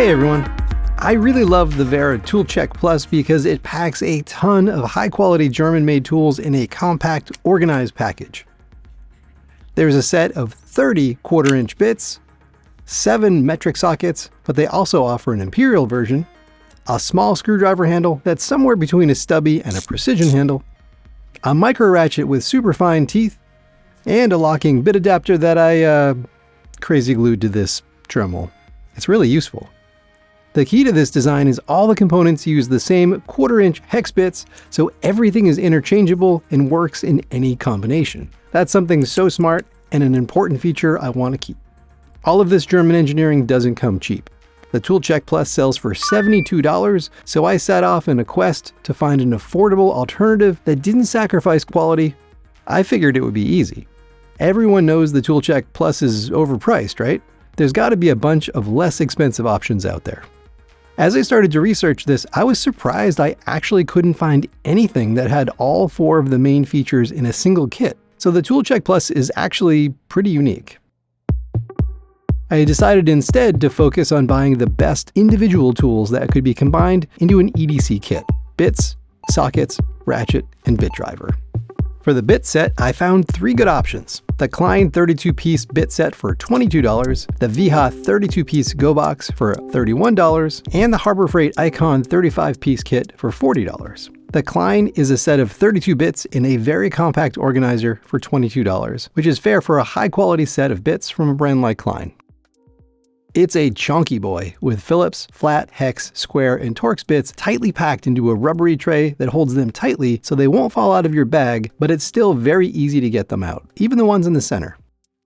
Hey everyone! I really love the Wera ToolCheck Plus because it packs a ton of high-quality German-made tools in a compact, organized package. There's a set of 30 quarter-inch bits, 7 metric sockets, but they also offer an Imperial version, a small screwdriver handle that's somewhere between a stubby and a precision handle, a micro ratchet with super fine teeth, and a locking bit adapter that I crazy glued to this Dremel. It's really useful. The key to this design is all the components use the same quarter-inch hex bits, so everything is interchangeable and works in any combination. That's something so smart and an important feature I want to keep. All of this German engineering doesn't come cheap. The ToolCheck Plus sells for $72, so I set off in a quest to find an affordable alternative that didn't sacrifice quality. I figured it would be easy. Everyone knows the ToolCheck Plus is overpriced, right? There's got to be a bunch of less expensive options out there. As I started to research this, I was surprised I actually couldn't find anything that had all 4 of the main features in a single kit. So the ToolCheck Plus is actually pretty unique. I decided instead to focus on buying the best individual tools that could be combined into an EDC kit: bits, sockets, ratchet, and bit driver. For the bit set, I found 3 good options: the Klein 32-piece bit set for $22, the Wiha 32-piece GoBox for $31, and the Harbor Freight Icon 35-piece kit for $40. The Klein is a set of 32 bits in a very compact organizer for $22, which is fair for a high-quality set of bits from a brand like Klein. It's a chunky boy with Phillips, flat, hex, square, and Torx bits tightly packed into a rubbery tray that holds them tightly so they won't fall out of your bag, but it's still very easy to get them out, even the ones in the center.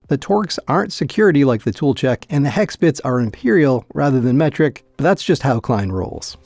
The Torx aren't security like the ToolCheck, and the hex bits are Imperial rather than metric, but that's just how Klein rolls.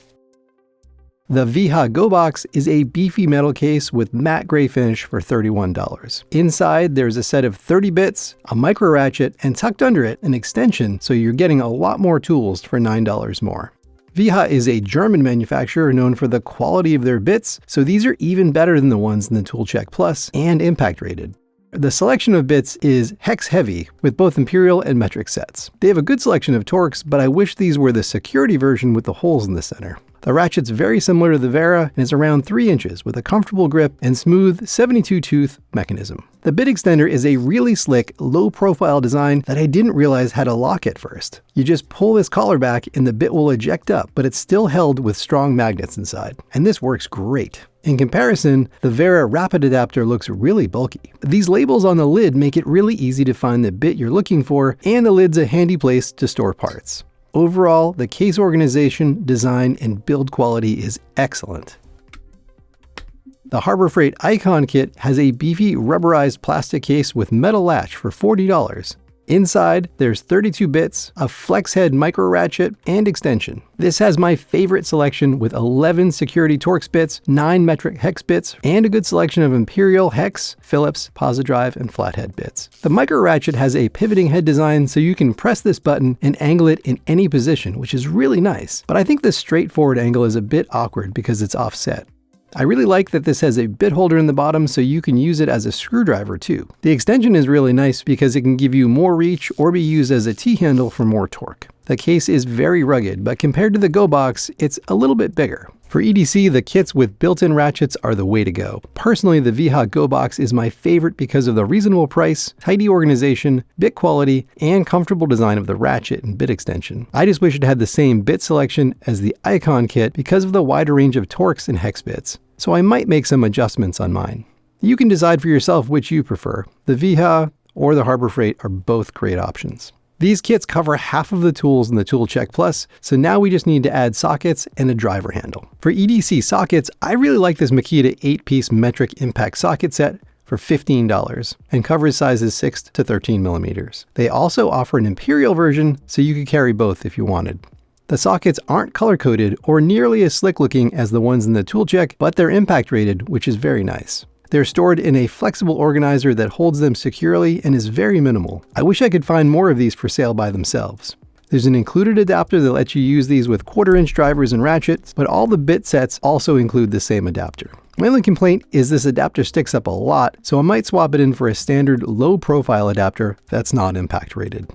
The Wiha GoBox is a beefy metal case with matte gray finish for $31. Inside, there's a set of 30 bits, a micro ratchet, and tucked under it, an extension, so you're getting a lot more tools for $9 more. Wiha is a German manufacturer known for the quality of their bits, so these are even better than the ones in the ToolCheck Plus and impact rated. The selection of bits is hex heavy with both Imperial and metric sets. They have a good selection of Torx, but I wish these were the security version with the holes in the center. The ratchet's very similar to the Wera and is around 3 inches with a comfortable grip and smooth 72-tooth mechanism. The bit extender is a really slick, low-profile design that I didn't realize had a lock at first. You just pull this collar back and the bit will eject up, but it's still held with strong magnets inside. And this works great. In comparison, the Wera Rapid adapter looks really bulky. These labels on the lid make it really easy to find the bit you're looking for, and the lid's a handy place to store parts. Overall, the case organization, design, and build quality is excellent. The Harbor Freight Icon kit has a beefy rubberized plastic case with metal latch for $40. Inside, there's 32 bits, a flex head micro ratchet, and extension. This has my favorite selection with 11 security Torx bits, 9 metric hex bits, and a good selection of Imperial, hex, Phillips, Posidrive, and flathead bits. The micro ratchet has a pivoting head design, so you can press this button and angle it in any position, which is really nice. But I think the straightforward angle is a bit awkward because it's offset. I really like that this has a bit holder in the bottom so you can use it as a screwdriver too. The extension is really nice because it can give you more reach or be used as a T-handle for more torque. The case is very rugged, but compared to the GoBox, it's a little bit bigger. For EDC, the kits with built-in ratchets are the way to go. Personally, the Wiha GoBox is my favorite because of the reasonable price, tidy organization, bit quality, and comfortable design of the ratchet and bit extension. I just wish it had the same bit selection as the Icon kit because of the wider range of Torx and hex bits. So I might make some adjustments on mine. You can decide for yourself which you prefer. The Wiha or the Harbor Freight are both great options. These kits cover half of the tools in the ToolCheck Plus, so now we just need to add sockets and a driver handle. For EDC sockets, I really like this Makita 8-piece metric impact socket set for $15 and covers sizes 6 to 13 millimeters. They also offer an Imperial version, so you could carry both if you wanted. The sockets aren't color-coded or nearly as slick-looking as the ones in the ToolCheck, but they're impact-rated, which is very nice. They're stored in a flexible organizer that holds them securely and is very minimal. I wish I could find more of these for sale by themselves. There's an included adapter that lets you use these with quarter-inch drivers and ratchets, but all the bit sets also include the same adapter. My only complaint is this adapter sticks up a lot, so I might swap it in for a standard low-profile adapter that's not impact-rated.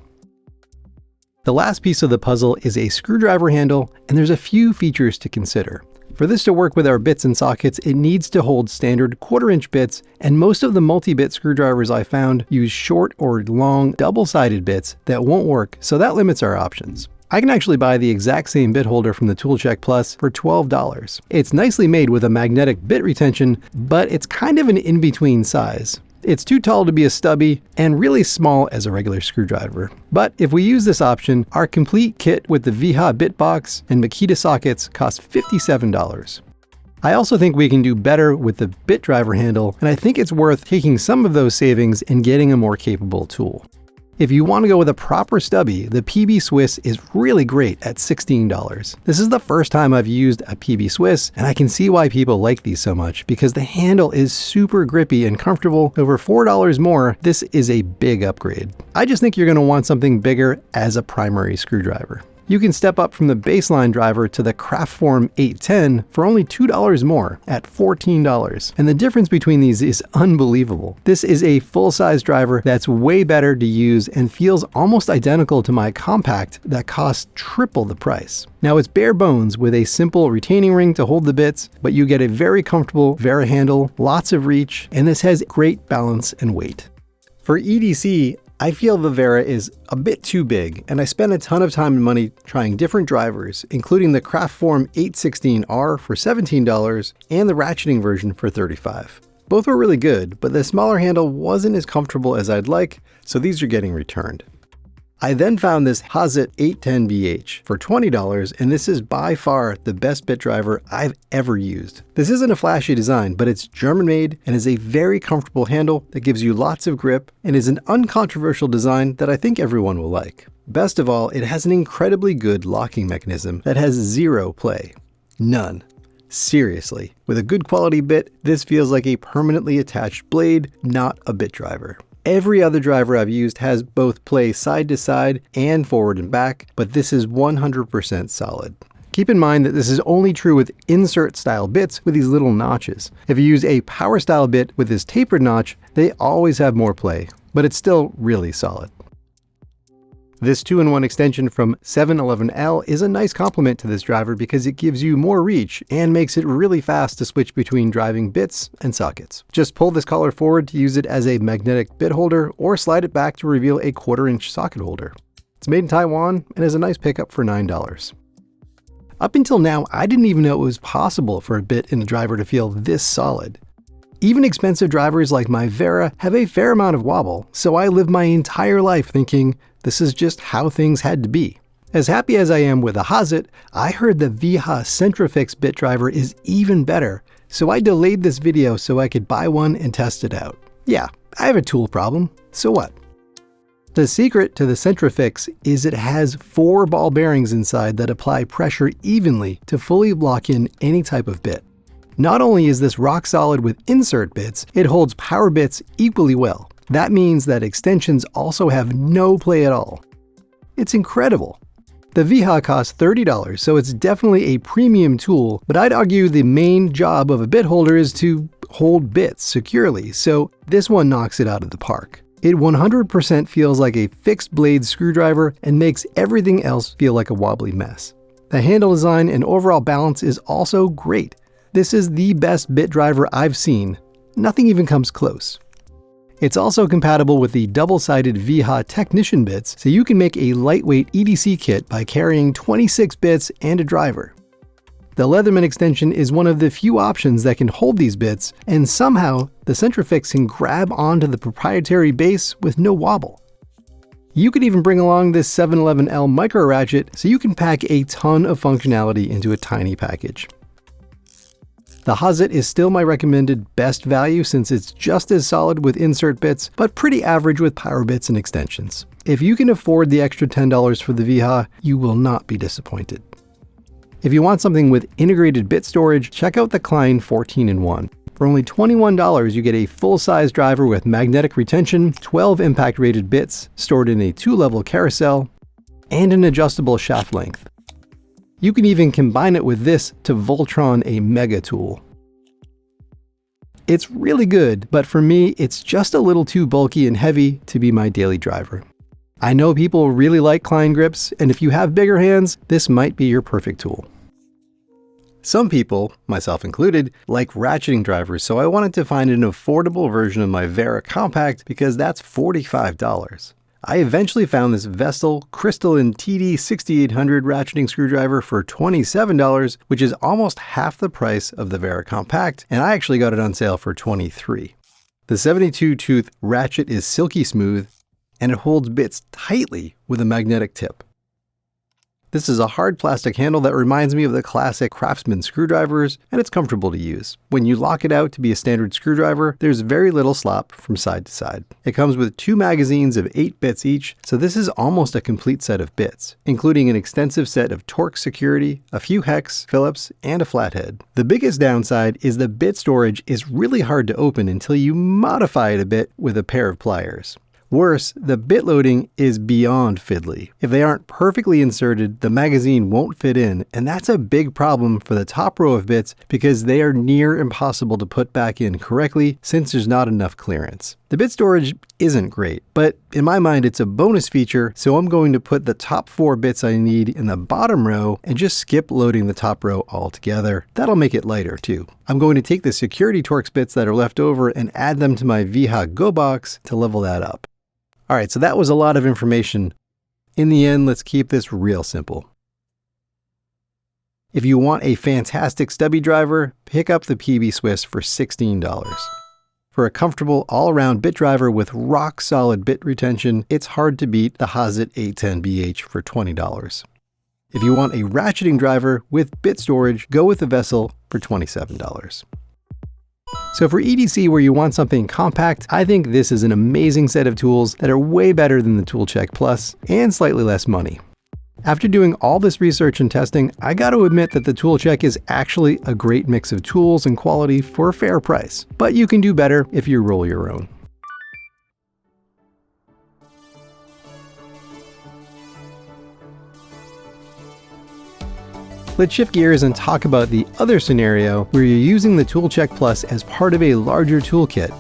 The last piece of the puzzle is a screwdriver handle, and there's a few features to consider. For this to work with our bits and sockets, it needs to hold standard 1/4" bits, and most of the multi-bit screwdrivers I found use short or long double-sided bits that won't work, so that limits our options. I can actually buy the exact same bit holder from the ToolCheck Plus for $12. It's nicely made with a magnetic bit retention, but it's kind of an in-between size. It's too tall to be a stubby and really small as a regular screwdriver. But if we use this option, our complete kit with the Wiha bit box and Makita sockets costs $57. I also think we can do better with the bit driver handle, and I think it's worth taking some of those savings and getting a more capable tool. If you want to go with a proper stubby, the PB Swiss is really great at $16. This is the first time I've used a PB Swiss, and I can see why people like these so much, because the handle is super grippy and comfortable. Over $4 more, this is a big upgrade. I just think you're going to want something bigger as a primary screwdriver. You can step up from the baseline driver to the Kraftform 810 for only $2 more at $14. And the difference between these is unbelievable. This is a full-size driver that's way better to use and feels almost identical to my compact that costs triple the price. Now it's bare bones with a simple retaining ring to hold the bits, but you get a very comfortable Wera handle, lots of reach, and this has great balance and weight. For EDC, I feel the Wera is a bit too big, and I spent a ton of time and money trying different drivers, including the Kraftform 816R for $17 and the ratcheting version for $35. Both were really good, but the smaller handle wasn't as comfortable as I'd like, so these are getting returned. I then found this Hazet 810BH for $20, and this is by far the best bit driver I've ever used. This isn't a flashy design, but it's German made and is a very comfortable handle that gives you lots of grip and is an uncontroversial design that I think everyone will like. Best of all, it has an incredibly good locking mechanism that has zero play. None. Seriously. With a good quality bit, this feels like a permanently attached blade, not a bit driver. Every other driver I've used has both play side to side and forward and back, but this is 100% solid. Keep in mind that this is only true with insert style bits with these little notches. If you use a power style bit with this tapered notch, they always have more play, but it's still really solid. This 2-in-1 extension from 711L is a nice complement to this driver because it gives you more reach and makes it really fast to switch between driving bits and sockets. Just pull this collar forward to use it as a magnetic bit holder or slide it back to reveal a 1/4" socket holder. It's made in Taiwan and is a nice pickup for $9. Up until now, I didn't even know it was possible for a bit in a driver to feel this solid. Even expensive drivers like my Wera have a fair amount of wobble, so I lived my entire life thinking this is just how things had to be. As happy as I am with a Hazet, I heard the Wiha Centrifix bit driver is even better, so I delayed this video so I could buy one and test it out. Yeah, I have a tool problem, so what? The secret to the Centrifix is it has 4 ball bearings inside that apply pressure evenly to fully lock in any type of bit. Not only is this rock solid with insert bits, it holds power bits equally well. That means that extensions also have no play at all. It's incredible. The Wiha costs $30, so it's definitely a premium tool, but I'd argue the main job of a bit holder is to hold bits securely, so this one knocks it out of the park. It 100% feels like a fixed blade screwdriver and makes everything else feel like a wobbly mess. The handle design and overall balance is also great. This is the best bit driver I've seen. Nothing even comes close. It's also compatible with the double-sided Wiha Technician bits, so you can make a lightweight EDC kit by carrying 26 bits and a driver. The Leatherman extension is one of the few options that can hold these bits, and somehow the Centrifix can grab onto the proprietary base with no wobble. You could even bring along this 711L micro ratchet so you can pack a ton of functionality into a tiny package. The Hazet is still my recommended best value since it's just as solid with insert bits, but pretty average with power bits and extensions. If you can afford the extra $10 for the Wiha, you will not be disappointed. If you want something with integrated bit storage, check out the Klein 14-in-1. For only $21, you get a full-size driver with magnetic retention, 12 impact-rated bits stored in a 2-level carousel, and an adjustable shaft length. You can even combine it with this to Voltron a mega tool. It's really good, but for me, it's just a little too bulky and heavy to be my daily driver. I know people really like Klein grips, and if you have bigger hands, this might be your perfect tool. Some people, myself included, like ratcheting drivers, so I wanted to find an affordable version of my Wera Compact because that's $45. I eventually found this Vestel crystalline TD6800 ratcheting screwdriver for $27, which is almost half the price of the Wera Compact, and I actually got it on sale for $23. The 72-tooth ratchet is silky smooth, and it holds bits tightly with a magnetic tip. This is a hard plastic handle that reminds me of the classic Craftsman screwdrivers, and it's comfortable to use. When you lock it out to be a standard screwdriver, there's very little slop from side to side. It comes with 2 magazines of 8 bits each, so this is almost a complete set of bits, including an extensive set of Torx security, a few hex, Phillips, and a flathead. The biggest downside is the bit storage is really hard to open until you modify it a bit with a pair of pliers. Worse, the bit loading is beyond fiddly. If they aren't perfectly inserted, the magazine won't fit in, and that's a big problem for the top row of bits because they are near impossible to put back in correctly since there's not enough clearance. The bit storage isn't great, but in my mind it's a bonus feature, so I'm going to put the top 4 bits I need in the bottom row and just skip loading the top row altogether. That'll make it lighter too. I'm going to take the security Torx bits that are left over and add them to my Wiha GoBox to level that up. Alright, so that was a lot of information. In the end, let's keep this real simple. If you want a fantastic stubby driver, pick up the PB Swiss for $16. For a comfortable all-around bit driver with rock-solid bit retention, it's hard to beat the Hazet 810BH for $20. If you want a ratcheting driver with bit storage, go with the Vestel for $27. So for EDC, where you want something compact, I think this is an amazing set of tools that are way better than the ToolCheck Plus and slightly less money. After doing all this research and testing, I got to admit that the ToolCheck is actually a great mix of tools and quality for a fair price, but you can do better if you roll your own. Let's shift gears and talk about the other scenario where you're using the ToolCheck Plus as part of a larger toolkit.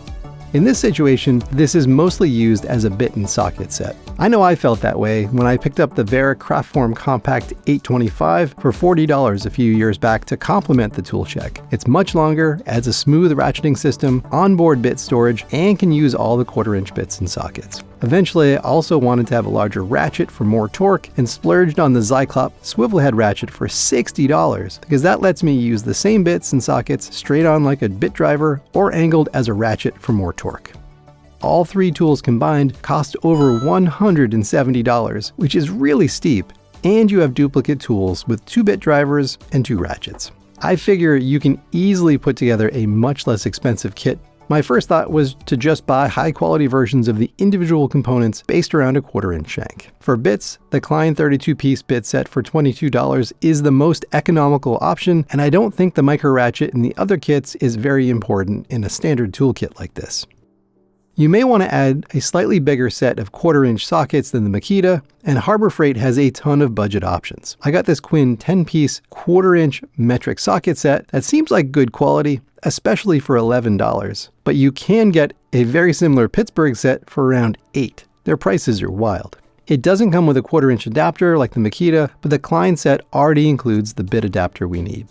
In this situation, this is mostly used as a bit and socket set. I know I felt that way when I picked up the Wera Kraftform Compact 825 for $40 a few years back to complement the ToolCheck. It's much longer, adds a smooth ratcheting system, onboard bit storage, and can use all the 1/4-inch bits and sockets. Eventually, I also wanted to have a larger ratchet for more torque and splurged on the Zyklop swivel head ratchet for $60 because that lets me use the same bits and sockets straight on like a bit driver or angled as a ratchet for more torque. All 3 tools combined cost over $170, which is really steep, and you have duplicate tools with 2-bit drivers and 2 ratchets. I figure you can easily put together a much less expensive kit. My first thought was to just buy high-quality versions of the individual components based around a 1/4-inch shank. For bits, the Klein 32-piece bit set for $22 is the most economical option, and I don't think the micro ratchet in the other kits is very important in a standard toolkit like this. You may want to add a slightly bigger set of 1/4-inch sockets than the Makita, and Harbor Freight has a ton of budget options. I got this Quinn 10-piece 1/4-inch metric socket set that seems like good quality, especially for $11, but you can get a very similar Pittsburg set for around $8. Their prices are wild. It doesn't come with a 1/4-inch adapter like the Makita, but the Klein set already includes the bit adapter we need.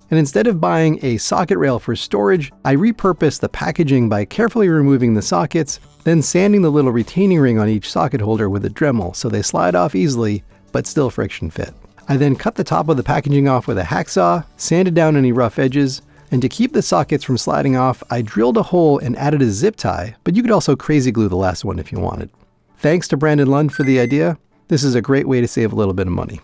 And instead of buying a socket rail for storage, I repurposed the packaging by carefully removing the sockets, then sanding the little retaining ring on each socket holder with a Dremel so they slide off easily, but still friction fit. I then cut the top of the packaging off with a hacksaw, sanded down any rough edges, and to keep the sockets from sliding off, I drilled a hole and added a zip tie, but you could also crazy glue the last one if you wanted. Thanks to Brandon Lund for the idea. This is a great way to save a little bit of money.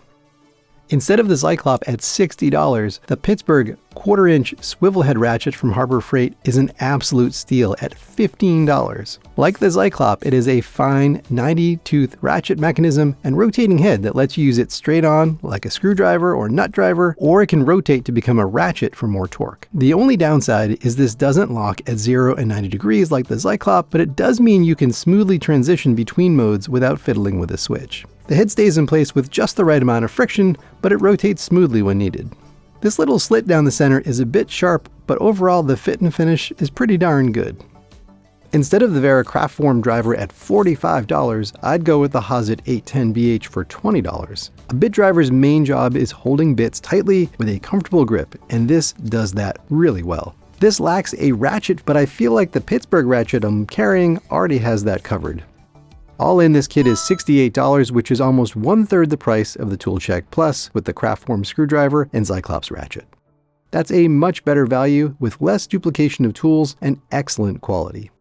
Instead of the Zyklop at $60, the Pittsburg 1/4-inch swivel head ratchet from Harbor Freight is an absolute steal at $15. Like the Zyklop, it is a fine 90-tooth ratchet mechanism and rotating head that lets you use it straight on like a screwdriver or nut driver, or it can rotate to become a ratchet for more torque. The only downside is this doesn't lock at 0 and 90 degrees like the Zyklop, but it does mean you can smoothly transition between modes without fiddling with a switch. The head stays in place with just the right amount of friction, but it rotates smoothly when needed. This little slit down the center is a bit sharp, but overall the fit and finish is pretty darn good. Instead of the Wera Kraftform driver at $45, I'd go with the Hazet 810BH for $20. A bit driver's main job is holding bits tightly with a comfortable grip, and this does that really well. This lacks a ratchet, but I feel like the Pittsburg ratchet I'm carrying already has that covered. All in, this kit is $68, which is almost 1/3 the price of the ToolCheck Plus with the Kraftform screwdriver and Cyclops ratchet. That's a much better value with less duplication of tools and excellent quality.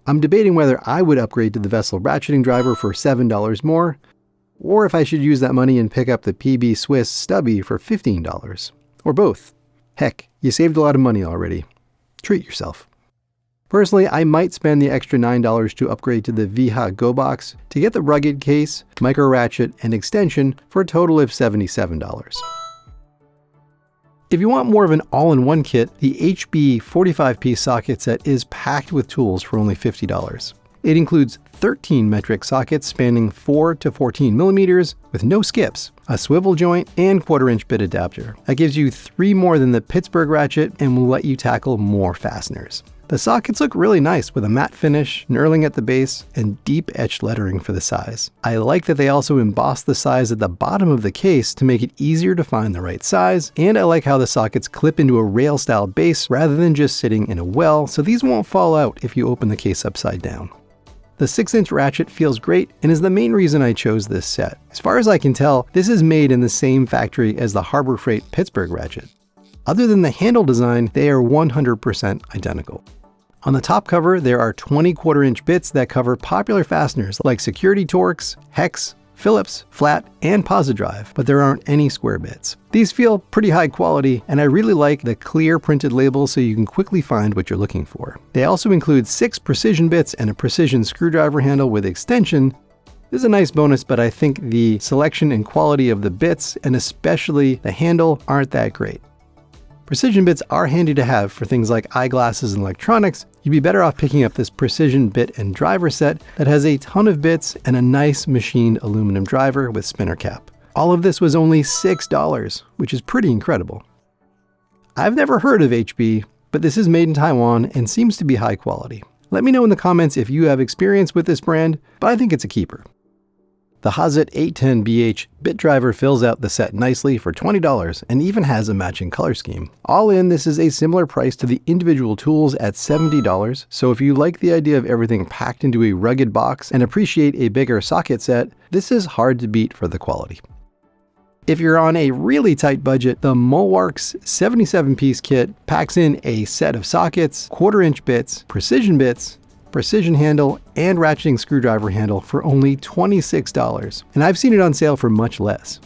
I'm debating whether I would upgrade to the Vessel ratcheting driver for $7 more, or if I should use that money and pick up the PB Swiss Stubby for $15. Or both. Heck, you saved a lot of money already. Treat yourself. Personally, I might spend the extra $9 to upgrade to the Wiha GoBox to get the rugged case, micro ratchet, and extension for a total of $77. If you want more of an all-in-one kit, the HB 45-piece socket set is packed with tools for only $50. It includes 13 metric sockets spanning 4 to 14 millimeters with no skips, a swivel joint, and 1/4-inch bit adapter. That gives you 3 more than the Pittsburg ratchet and will let you tackle more fasteners. The sockets look really nice with a matte finish, knurling at the base, and deep etched lettering for the size. I like that they also emboss the size at the bottom of the case to make it easier to find the right size, and I like how the sockets clip into a rail-style base rather than just sitting in a well, so these won't fall out if you open the case upside down. The 6-inch ratchet feels great and is the main reason I chose this set. As far as I can tell, this is made in the same factory as the Harbor Freight Pittsburg ratchet. Other than the handle design, they are 100% identical. On the top cover, there are 20 1/4-inch bits that cover popular fasteners like security Torx, hex, Phillips, flat, and Posi-Drive, but there aren't any square bits. These feel pretty high quality, and I really like the clear printed label so you can quickly find what you're looking for. They also include 6 precision bits and a precision screwdriver handle with extension. This is a nice bonus, but I think the selection and quality of the bits, and especially the handle, aren't that great. Precision bits are handy to have for things like eyeglasses and electronics. You'd be better off picking up this precision bit and driver set that has a ton of bits and a nice machined aluminum driver with spinner cap. All of this was only $6, which is pretty incredible. I've never heard of HB, but this is made in Taiwan and seems to be high quality. Let me know in the comments if you have experience with this brand, but I think it's a keeper. The Hazet 810BH bit driver fills out the set nicely for $20 and even has a matching color scheme. All in, this is a similar price to the individual tools at $70, so if you like the idea of everything packed into a rugged box and appreciate a bigger socket set, this is hard to beat for the quality. If you're on a really tight budget, the Mulwark's 77-piece kit packs in a set of sockets, 1/4-inch bits, precision handle, and ratcheting screwdriver handle for only $26, and I've seen it on sale for much less.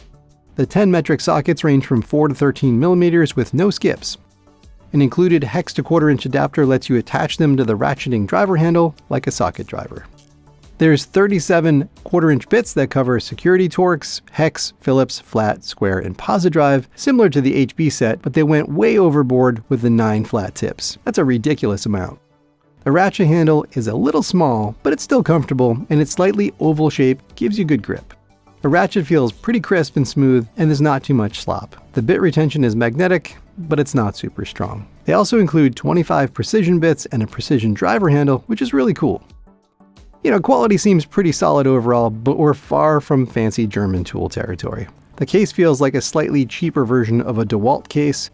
The 10 metric sockets range from 4 to 13 millimeters with no skips. An included hex to 1/4-inch adapter lets you attach them to the ratcheting driver handle like a socket driver. There's 37 1/4-inch bits that cover security Torx, hex, Phillips, flat, square, and Posi-Drive, similar to the HB set, but they went way overboard with the 9 flat tips. That's a ridiculous amount. The ratchet handle is a little small, but it's still comfortable, and its slightly oval shape gives you good grip. The ratchet feels pretty crisp and smooth, and there's not too much slop. The bit retention is magnetic, but it's not super strong. They also include 25 precision bits and a precision driver handle, which is really cool. You know, quality seems pretty solid overall, but we're far from fancy German tool territory. The case feels like a slightly cheaper version of a DeWalt case.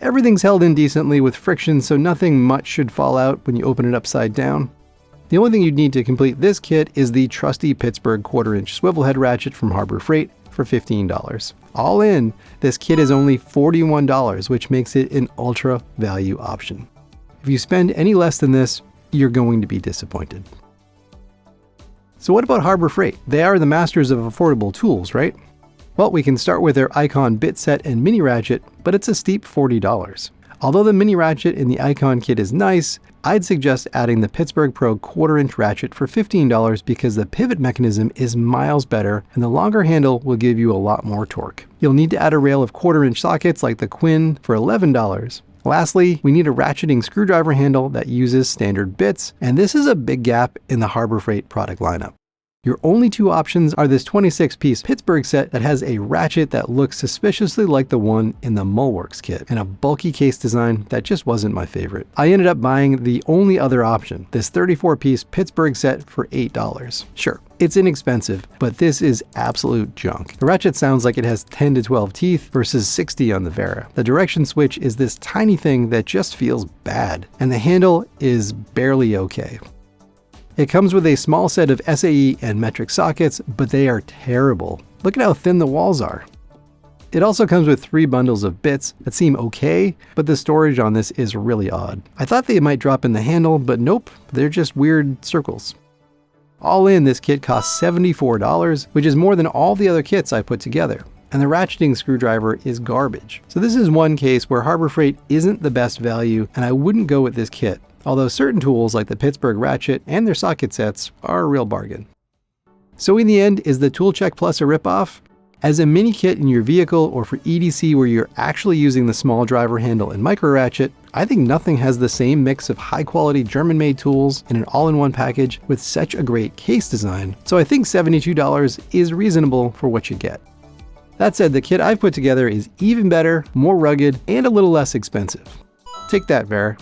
Everything's held in decently with friction, so nothing much should fall out when you open it upside down. The only thing you'd need to complete this kit is the trusty Pittsburg 1/4-inch swivel head ratchet from Harbor Freight for $15. All in, this kit is only $41, which makes it an ultra value option. If you spend any less than this, you're going to be disappointed. So what about Harbor Freight? They are the masters of affordable tools, right? Well, we can start with their Icon bit set and mini ratchet, but it's a steep $40. Although the mini ratchet in the Icon kit is nice, I'd suggest adding the Pittsburg Pro 1/4-inch ratchet for $15 because the pivot mechanism is miles better and the longer handle will give you a lot more torque. You'll need to add a rail of 1/4-inch sockets like the Quinn for $11. Lastly, we need a ratcheting screwdriver handle that uses standard bits, and this is a big gap in the Harbor Freight product lineup. Your only two options are this 26-piece Pittsburg set that has a ratchet that looks suspiciously like the one in the Mulwark kit, and a bulky case design that just wasn't my favorite. I ended up buying the only other option, this 34-piece Pittsburg set for $8. Sure, it's inexpensive, but this is absolute junk. The ratchet sounds like it has 10 to 12 teeth versus 60 on the Wera. The direction switch is this tiny thing that just feels bad, and the handle is barely okay. It comes with a small set of SAE and metric sockets, but they are terrible. Look at how thin the walls are. It also comes with 3 bundles of bits that seem okay, but the storage on this is really odd. I thought they might drop in the handle, but nope, they're just weird circles. All in, this kit costs $74, which is more than all the other kits I put together. And the ratcheting screwdriver is garbage. So this is one case where Harbor Freight isn't the best value, and I wouldn't go with this kit. Although certain tools like the Pittsburg Ratchet and their socket sets are a real bargain. So in the end, is the ToolCheck Plus a ripoff? As a mini kit in your vehicle or for EDC where you're actually using the small driver handle and micro ratchet, I think nothing has the same mix of high quality German-made tools in an all-in-one package with such a great case design. So I think $72 is reasonable for what you get. That said, the kit I've put together is even better, more rugged, and a little less expensive. Take that, Wera.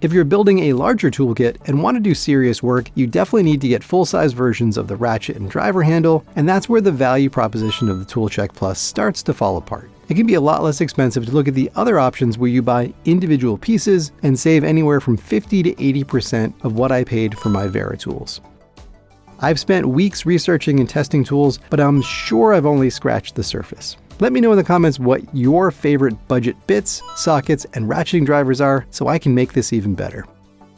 If you're building a larger toolkit and want to do serious work, you definitely need to get full-size versions of the ratchet and driver handle, and that's where the value proposition of the ToolCheck Plus starts to fall apart. It can be a lot less expensive to look at the other options where you buy individual pieces and save anywhere from 50 to 80% of what I paid for my Wera tools. I've spent weeks researching and testing tools, but I'm sure I've only scratched the surface. Let me know in the comments what your favorite budget bits, sockets, and ratcheting drivers are so I can make this even better.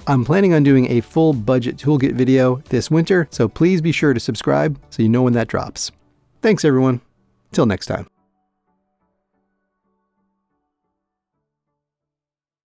I'm planning on doing a full budget toolkit video this winter, so please be sure to subscribe so you know when that drops. Thanks everyone. Till next time.